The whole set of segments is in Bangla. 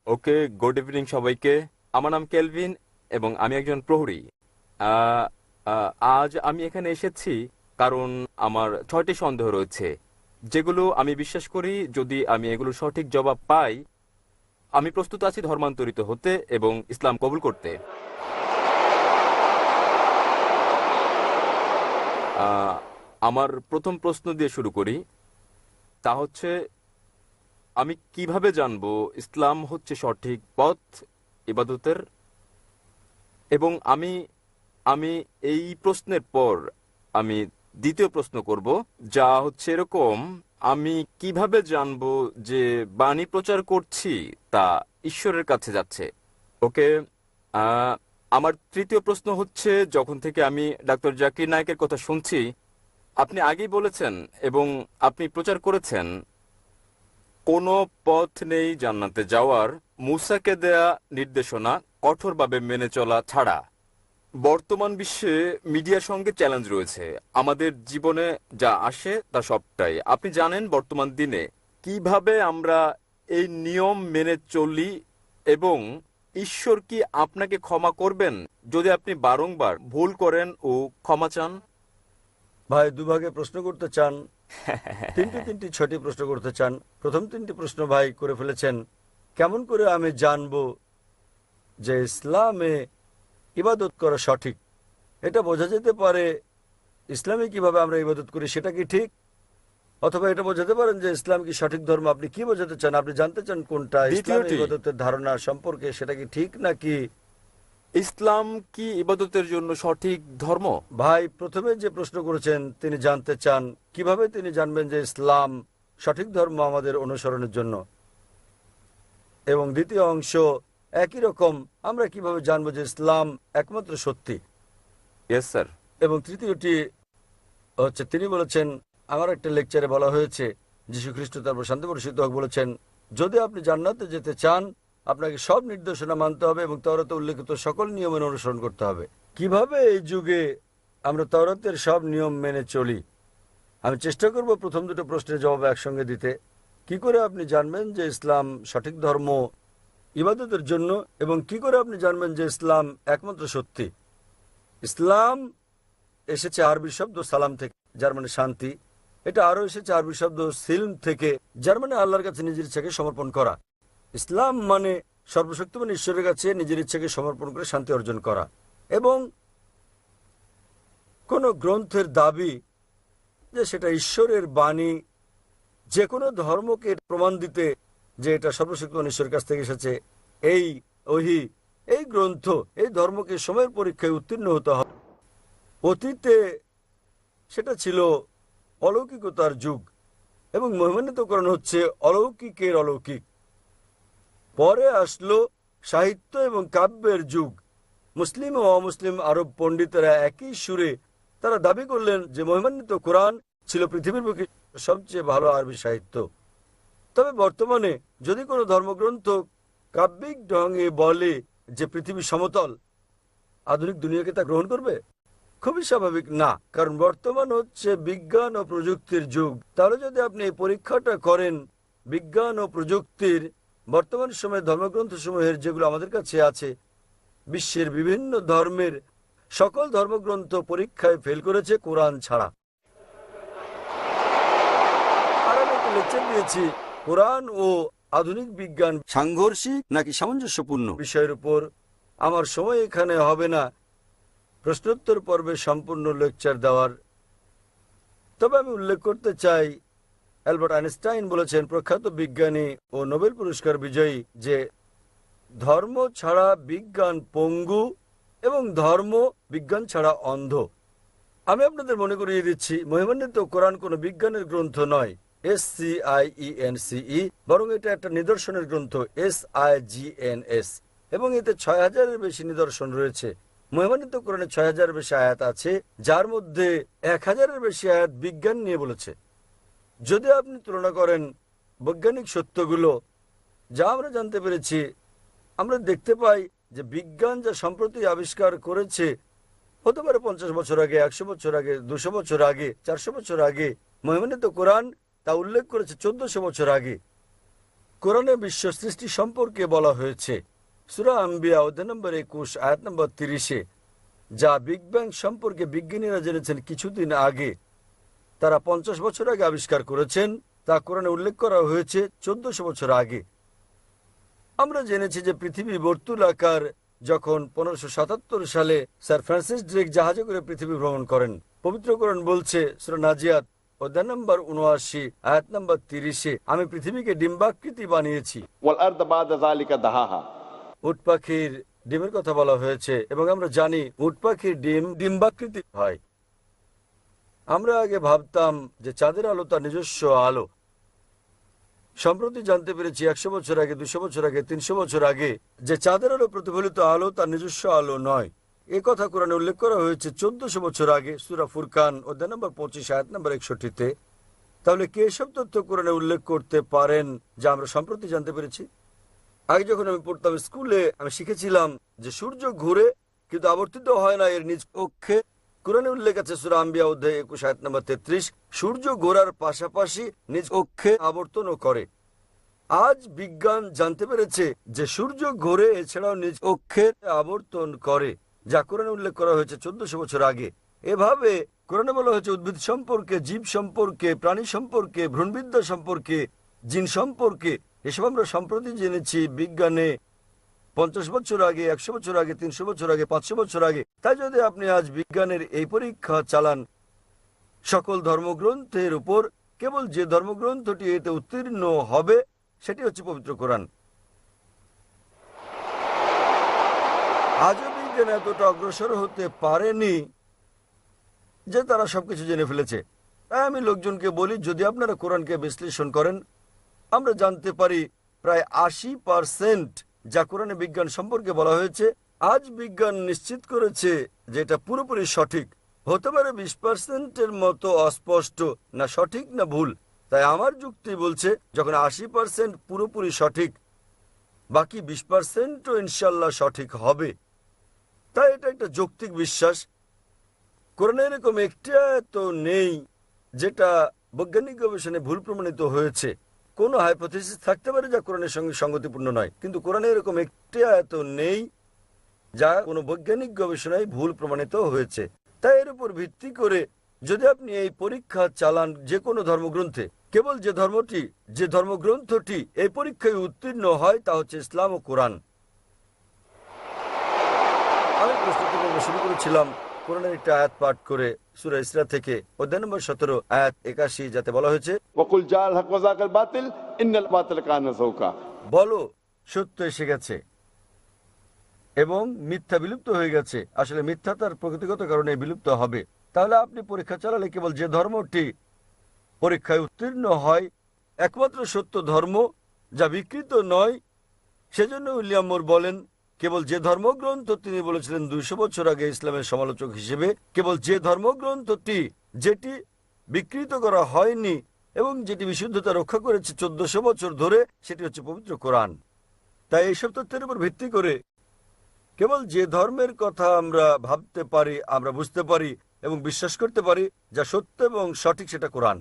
ওকে, গুড ইভিনিং সবাইকে। আমার নাম কেলভিন এবং আমি একজন প্রহরী। আহ, আজ আমি এখানে এসেছি কারণ আমার 6টি সন্দেহ রয়েছে, যেগুলো আমি বিশ্বাস করি যদি আমি এগুলোর সঠিক জবাব পাই, আমি প্রস্তুত আছি ধর্মান্তরিত হতে এবং ইসলাম কবুল করতে। আহ, আমার প্রথম প্রশ্ন দিয়ে শুরু করি। তা হচ্ছে, আমি কিভাবে জানবো ইসলাম হচ্ছে সঠিক পথ ইবাদতের? এবং আমি আমি এই প্রশ্নের পর আমি দ্বিতীয় প্রশ্ন করব, যা হচ্ছে এরকম: আমি কিভাবে জানবো যে বাণী প্রচার করছি তা ঈশ্বরের কাছে যাচ্ছে? ওকে। আহ, আমার তৃতীয় প্রশ্ন হচ্ছে, যখন থেকে আমি ডাক্তার জাকির নায়েকের কথা শুনছি, আপনি আগেই বলেছেন এবং আপনি প্রচার করেছেন, কোনো পথ নেই জান্নাতে যাওয়ার মুসাকে দেয়া নির্দেশনা কঠোরভাবে মেনে চলা ছাড়া। বর্তমান বিশ্বে মিডিয়ার সঙ্গে চ্যালেঞ্জ রয়েছে। আমাদের জীবনে যা আসে তা সবটাই আপনি জানেন। বর্তমান দিনে কিভাবে আমরা এই নিয়ম মেনে চলি এবং ঈশ্বর কি আপনাকে ক্ষমা করবেন যদি আপনি বারংবার ভুল করেন ও ক্ষমা চান? ভাই দুভাগে প্রশ্ন করতে চান? তিনটি তিনটি ছয়টি প্রশ্ন করতে চান? প্রথম তিনটি প্রশ্ন ভাই করে ফেলেছেন। কেমন করে আমি জানবো যে ইসলামে ইবাদত করা সঠিক? এটা বোঝা যেতে পারে ইসলামে কিভাবে আমরা ইবাদত করি সেটা কি ঠিক, অথবা এটা বোঝাতে পারেন যে ইসলাম কি সঠিক ধর্ম। আপনি কি বোঝাতে চান? আপনি জানতে চান কোনটা ইসলামে দ্বিতীয়টি, ইবাদতের ধারণা সম্পর্কে, সেটা কি ঠিক নাকি? ইসলাম কি ইবাদতের জন্য সঠিক ধর্ম? ভাই প্রথমে যে প্রশ্ন করেছেন তিনি জানতে চান কিভাবে তিনি জানবেন যে ইসলাম সঠিক ধর্ম আমাদের অনুসরণের জন্য, এবং দ্বিতীয় অংশ একই রকম, আমরা কিভাবে জানবো যে ইসলাম একমাত্র সত্যি। Yes sir. এবং তৃতীয়টি হচ্ছে তিনি বলেছেন, আমার একটা লেকচারে বলা হয়েছে, যীশু খ্রিস্ট তারপর শান্তি বর্ষিত হোক বলেছেন, যদি আপনি জান্নাতে যেতে চান আপনাকে সব নির্দেশনা মানতে হবে এবং তাওরাতে উল্লেখিত সকল নিয়মের অনুসরণ করতে হবে। কিভাবে এই যুগে আমরা তাওরাতের সব নিয়ম মেনে চলি? আমি চেষ্টা করব প্রথম দুটো প্রশ্নের জবাব একসঙ্গে দিতে। কি করে আপনি জানবেন যে ইসলাম সঠিক ধর্ম ইবাদতের জন্য, এবং কি করে আপনি জানবেন যে ইসলাম একমাত্র সত্যি? ইসলাম এসেছে আরবি শব্দ সালাম থেকে, যার মানে শান্তি। এটা আরও এসেছে আরবি শব্দ সিলম থেকে, যার মানে আল্লাহর কাছে নিজের ইচ্ছাকে সমর্পণ করা। ইসলাম মানে সর্বশক্তিমান ঈশ্বরের কাছে নিজের ইচ্ছাকে সমর্পণ করে শান্তি অর্জন করা। এবং কোন গ্রন্থের দাবি যে সেটা ঈশ্বরের বাণী, যে কোনো ধর্মকে প্রমাণ দিতে যে এটা সর্বশক্তিমান ঈশ্বরের কাছ থেকে এসেছে, এই ওহী, এই গ্রন্থ, এই ধর্মকে সময়ের পরীক্ষায় উত্তীর্ণ হতে হবে। অতীতে সেটা ছিল অলৌকিকতার যুগ এবং মহিমান্বিতকরণ হচ্ছে অলৌকিকের অলৌকিক। পরে আসলো সাহিত্য এবং কাব্যের যুগ। মুসলিম ও অমুসলিম আরব পণ্ডিতেরা একই সুরে তারা দাবি করলেন যে মহিমান্বিত কোরআন ছিল পৃথিবীর বুকে সবচেয়ে ভালো আরবি সাহিত্য। তবে বর্তমানে যদি কোনো ধর্মগ্রন্থ কাব্যিক ঢঙে বলে যে পৃথিবী সমতল, আধুনিক দুনিয়াকে তা গ্রহণ করবে? খুবই স্বাভাবিক না, কারণ বর্তমান হচ্ছে বিজ্ঞান ও প্রযুক্তির যুগ। তাহলে যদি আপনি এই পরীক্ষাটা করেন বিজ্ঞান ও প্রযুক্তির, বর্তমান সময়ে ধর্মগ্রন্থসমূহের যেগুলো আমাদের কাছে আছে, বিশ্বের বিভিন্ন ধর্মের সকল ধর্মগ্রন্থ পরীক্ষায় ফেল করেছে কোরআন ছাড়া। আর আমি একটা লেকচার দিয়েছি কোরআন ও আধুনিক বিজ্ঞান সাংঘর্ষিক নাকি সামঞ্জস্যপূর্ণ বিষয়ের উপর। আমার সময় এখানে হবে না প্রশ্নোত্তর পর্বে সম্পূর্ণ লেকচার দেওয়ার। তবে আমি উল্লেখ করতে চাই, অ্যালবার্ট আইনস্টাইন বলেছেন, প্রখ্যাত বিজ্ঞানী ও নোবেল পুরস্কার বিজয়ী, যে ধর্ম ছাড়া বিজ্ঞান পঙ্গু এবং ধর্ম বিজ্ঞান ছাড়া অন্ধ। আমি আপনাদের মনে করিয়ে দিচ্ছি, মহিমান্বিত কোরআন কোনো বিজ্ঞানের গ্রন্থ নয়, SCIENCE, বরং এটা একটা নিদর্শনের গ্রন্থ, SIGNS, এবং এতে ৬,০০০-এর বেশি নিদর্শন রয়েছে। মহিমান্বিত কোরআনে ৬,০০০-এর বেশি আয়াত আছে, যার মধ্যে ১,০০০-এর বেশি আয়াত বিজ্ঞান নিয়ে বলেছে। যদি আপনি তুলনা করেন বৈজ্ঞানিক সত্যগুলো যা আমরা জানতে পেরেছি, আমরা দেখতে পাই যে বিজ্ঞান যা সম্প্রতি আবিষ্কার করেছে, হতে পারে ৫০ বছর আগে, ১০০ বছর আগে, ২০০ বছর আগে, ৪০০ বছর আগে, মহিমান্বিত কোরআন তা উল্লেখ করেছে ১৪০০ বছর আগে। কোরআনে বিশ্ব সৃষ্টি সম্পর্কে বলা হয়েছে সূরা আম্বিয়া অধ্যায় নম্বর 21 আয়াত নম্বর 30-এ, যা বিগ ব্যাং সম্পর্কে বিজ্ঞানীরা জেনেছেন কিছুদিন আগে, তারা 50 বছর আগে আবিষ্কার করেছেন, তা কোরআনে উল্লেখ করা হয়েছে 1400 বছর আগে। আমরা জেনেছি যে পৃথিবী বর্তুলাকার, যখন 1577 সালে স্যার ফ্রান্সিস ড্রেক জাহাজে করে পৃথিবী ভ্রমণ করেন। পবিত্র কোরআন বলছে সূরা নাজিয়াত অধ্যায় নম্বর 79 আয়াত নম্বর 30-এ, আমি পৃথিবীকে ডিম্বাকৃতি বানিয়েছি। والأرض بعد ذلك دحاها। উট পাখির ডিমের কথা বলা হয়েছে এবং আমরা জানি উট পাখির ডিম ডিম্বাকৃতি হয়। আমরা আগে ভাবতাম যে চাঁদের আলো তার নিজস্ব আলো। সম্প্রতি জানতে পেরেছি 100 বছর আগে, 200 বছর আগে, 300 বছর আগে, যে চাঁদের আলো প্রতিফলিত আলো তার নিজস্ব আলো নয়। এ কথা কোরআনে উল্লেখ করা হয়েছে 1400 বছর আগে সূরা ফুরকান অধ্যায় নম্বর 25 আয়াত নম্বর 61-তে। তাহলে কে এসব তথ্য কোরআনে উল্লেখ করতে পারেন যা আমরা সম্প্রতি জানতে পেরেছি? আগে যখন আমি পড়তাম স্কুলে, আমি শিখেছিলাম যে সূর্য ঘুরে কিন্তু আবর্তিত হয় না এর নিজ অক্ষে। কোরআনে উল্লেখ আছে সূরা আম্বিয়া অধ্যায় 21 আয়াত নম্বর 33, সূর্য ঘোরার পাশাপাশি নিজ অক্ষে আবর্তনও করে। আজ বিজ্ঞান জানতে পেরেছে যে সূর্য ঘোরে, এছাড়াও নিজ অক্ষে আবর্তন করে, যা কোরআনে উল্লেখ করা হয়েছে 1400 বছর আগে। এভাবে কোরআনে বলা হয়েছে উদ্ভিদ সম্পর্কে, জীব সম্পর্কে, প্রাণী সম্পর্কে, ভ্রূণবিদ্যা সম্পর্কে, জিন সম্পর্কে। এসব আমরা সম্প্রতি জেনেছি বিজ্ঞানে 50 বছর আগে, 100 বছর আগে, 300 বছর আগে, 500 বছর আগে। তাই যদি আপনি আজ বিজ্ঞানের এই পরীক্ষা চালান সকল ধর্মগ্রন্থের উপর, কেবল যে ধর্মগ্রন্থটি এতে উত্তীর্ণ হবে সেটি হচ্ছে পবিত্র কোরআন। আজও বিজ্ঞান এতটা অগ্রসর হতে পারেনি যে তারা সবকিছু জেনে ফেলেছে। তাই আমি লোকজনকে বলি, যদি আপনারা কোরআনকে বিশ্লেষণ করেন, আমরা জানতে পারি প্রায় 80% যা কোরআনে বিজ্ঞান সম্পর্কে বলা হয়েছে, আজ বিজ্ঞান নিশ্চিত করেছে যে এটা পুরোপুরি সঠিক। হতে পারে 20%-এর মতো অস্পষ্ট, না সঠিক না ভুল। তাই আমার যুক্তি বলছে যখন 80% পুরোপুরি সঠিক, বাকি 20%ও ইনশাল্লাহ সঠিক হবে। তাই এটা একটা যৌক্তিক বিশ্বাস। কোরআনে এরকম একটি আয়াত নেই যেটা বৈজ্ঞানিক গবেষণায় ভুল প্রমাণিত হয়েছে। কোনো হাইপোথিসিস থাকতে পারে যা কোরআনের সঙ্গে সঙ্গতিপূর্ণ নয়, কিন্তু কোরআনে এরকম একটি আয়াত নেই যা কোনো বৈজ্ঞানিক গবেষণায় ভুল প্রমাণিত হয়েছে। তাই এর উপর ভিত্তি করে যদি আপনি এই পরীক্ষা চালান যে কোনো ধর্মগ্রন্থে, কেবল যে ধর্মগ্রন্থটি এই পরীক্ষায় উত্তীর্ণ হয় তা হচ্ছে ইসলাম ও কোরআন। আমি প্রস্তুতি পর্ব শুরু করেছিলাম কোরআনের একটা আয়াত পাঠ করে সূরা ইসরা থেকে অধ্যায় নম্বর 17 আয়াত 81, যাতে বলা হয়েছে, وقل جاء الحق وزهق الباطل إن الباطل كان زهوقا। বলো সত্য এসে গেছে এবং মিথ্যা বিলুপ্ত হয়ে গেছে। আসলে মিথ্যা তার প্রকৃতিগত কারণে বিলুপ্ত হবে। তাহলে আপনি পরীক্ষা চালালে কেবল যে ধর্মটি পরীক্ষায় উত্তীর্ণ হয়, একমাত্র সত্য ধর্ম যা বিকৃত নয়। সেজন্য উইলিয়াম মোর বলেন, কেবল যে ধর্মগ্রন্থ, তিনি বলেছিলেন 200 বছর আগে ইসলামের সমালোচক হিসেবে, কেবল যে ধর্মগ্রন্থটি যেটি বিকৃত করা হয়নি এবং যেটি বিশুদ্ধতা রক্ষা করেছে 1400 বছর ধরে, সেটি হচ্ছে পবিত্র কোরআন। তাই এইসব তথ্যের উপর ভিত্তি করে কেবল যে ধর্মের কথা আমরা ভাবতে পারি, আমরা বুঝতে পারি এবং বিশ্বাস করতে পারি যা সত্য এবং সঠিক, সেটা কোরআন।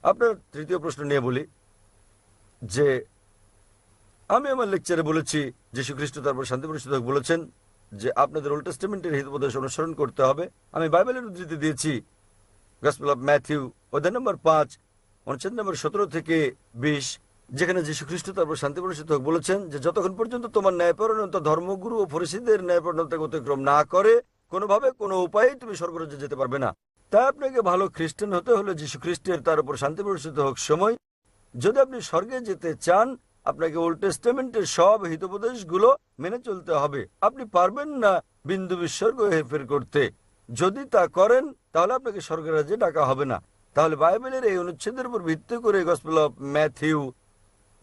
আপনার তৃতীয় প্রশ্ন নিয়ে বলি যে আমি আমার লেকচারে বলেছি যীশু খ্রিস্ট তারপর শান্তি প্রতিষ্ঠিত হোক বলেছেন যে আপনাদের ওল্ড টেস্টামেন্টের হিতোপদেশ অনুসরণ করতে হবে। আমি বাইবেলের উদ্ধৃতি দিয়েছি গসপেল অফ ম্যাথিউ অধ্যায় নম্বর 5 অনুচ্ছেদ নম্বর 17 থেকে 20, যেখানে যীশু খ্রিস্ট তারপর শান্তি প্রতিষ্ঠিত হোক বলেছেন যে যতক্ষণ পর্যন্ত তোমার ন্যায়পরায়ণতা ধর্মগুরু ও ফরিসীদের ন্যায়পরায়ণতাকে অতিক্রম না করে, কোনোভাবে কোনো উপায়েই তুমি স্বর্গরাজ্যে যেতে পারবে না। তাই আপনাকে ভালো খ্রিস্টান হতে হলে যীশু খ্রিস্টের তার উপর শান্তি প্রতিষ্ঠিত হোক সময়, যদি আপনি স্বর্গে যেতে চান, আপনাকে ওল্ড টেস্টামেন্টের সব হিতোপদেশগুলো মেনে চলতে হবে। আপনি পারবেন না বিন্দু বিসর্গ হেরফের করতে। যদি তা করেন তাহলে আপনাকে স্বর্গের রাজ্যে ডাকা হবে না। তাহলে বাইবেলের এই অনুচ্ছেদের উপর ভিত্তি করে গসপেল অফ ম্যাথিউ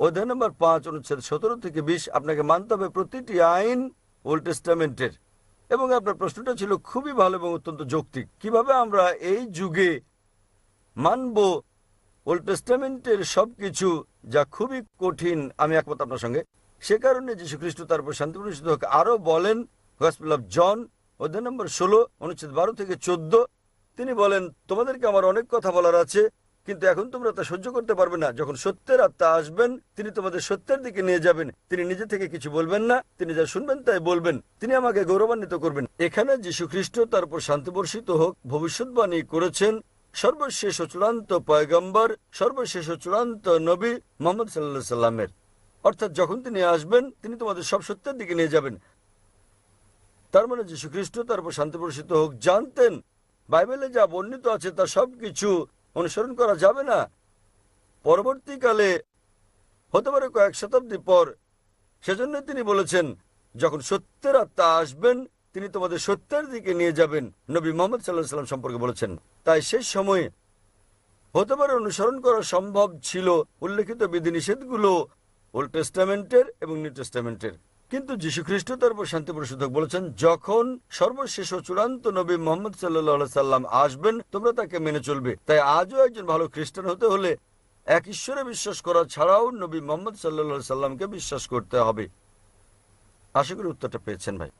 অধ্যায় নম্বর 5 অনুচ্ছেদ 17 থেকে 20 আপনাকে মানতে হবে প্রতিটি আইন ওল্ড টেস্টামেন্টের। এবং আপনার প্রশ্নটা ছিল খুবই ভালো এবং অত্যন্ত যৌক্তিক। কিভাবে আমরা এই যুগে মানব ওল্ড টেস্টামেন্টের সবকিছু, যা খুবই কঠিন। আমি একমত আপনার সঙ্গে। সে কারণে যীশু খ্রিস্ট তারপর শান্তি প্রতিষ্ঠিত হোক আরো বলেন গসপেল অফ জন অধ্যায় নম্বর 16 অনুচ্ছেদ 12 থেকে 14, তিনি বলেন, তোমাদেরকে আমার অনেক কথা বলার আছে, কিন্তু এখন তোমরা তা সহ্য করতে পারবে না। যখন সত্যের আত্মা আসবেন, তিনি তোমাদের সত্যের দিকে নিয়ে যাবেন। তিনি নিজে থেকে কিছু বলবেন না, তিনি যা শুনবেন তাই বলবেন। তিনি আমাকে গৌরবান্বিত করবেন। এখানে যীশু খ্রিস্ট, তার উপর শান্তি বর্ষিত হোক, ভবিষ্যৎবাণী করেছেন সর্বশেষ ও চূড়ান্ত পয়গম্বর, সর্বশেষ ও চূড়ান্ত নবী মুহাম্মদ সাল্লাল্লাহু আলাইহি সাল্লামের। অর্থাৎ যখন তিনি আসবেন, তিনি তোমাদের সব সত্যের দিকে নিয়ে যাবেন। তার মানে যীশু খ্রিস্ট, তার উপর শান্তি বর্ষিত হোক, জানতেন বাইবেলে যা বর্ণিত আছে তা সবকিছু অনুসরণ করা যাবে না। পরবর্তীকালে হতে পারে কয়েক শতাব্দী পর, সেজন্য তিনি বলেছেন যখন সত্যের আত্মা আসবেন, তিনি তোমাদের সত্যের দিকে নিয়ে যাবেন। নবী মুহাম্মদ সাল্লাল্লাহু আলাইহি সাল্লাম সম্পর্কে বলেছেন। তাই সেই সময়ে হতে পারে অনুসরণ করা সম্ভব ছিল উল্লেখিত বিধিনিষেধগুলো ওল্ড টেস্টামেন্টের এবং নিউ টেস্টামেন্টের। কিন্তু যীশু খ্রিস্ট, তার উপর শান্তি বর্ষিত হোক, বলেছেন যখন সর্বশেষ ও চূড়ান্ত নবী মুহাম্মদ সাল্লাল্লাহু আলাইহি সাল্লাম আসবেন, তোমরা তাকে মেনে চলবে। তাই আজও একজন ভালো খ্রিস্টান হতে হলে এক ঈশ্বরে বিশ্বাস করা ছাড়াও নবী মুহাম্মদ সাল্লাল্লাহু আলাইহি সাল্লামকে বিশ্বাস করতে হবে। আশা করি উত্তরটা পেয়েছেন ভাই।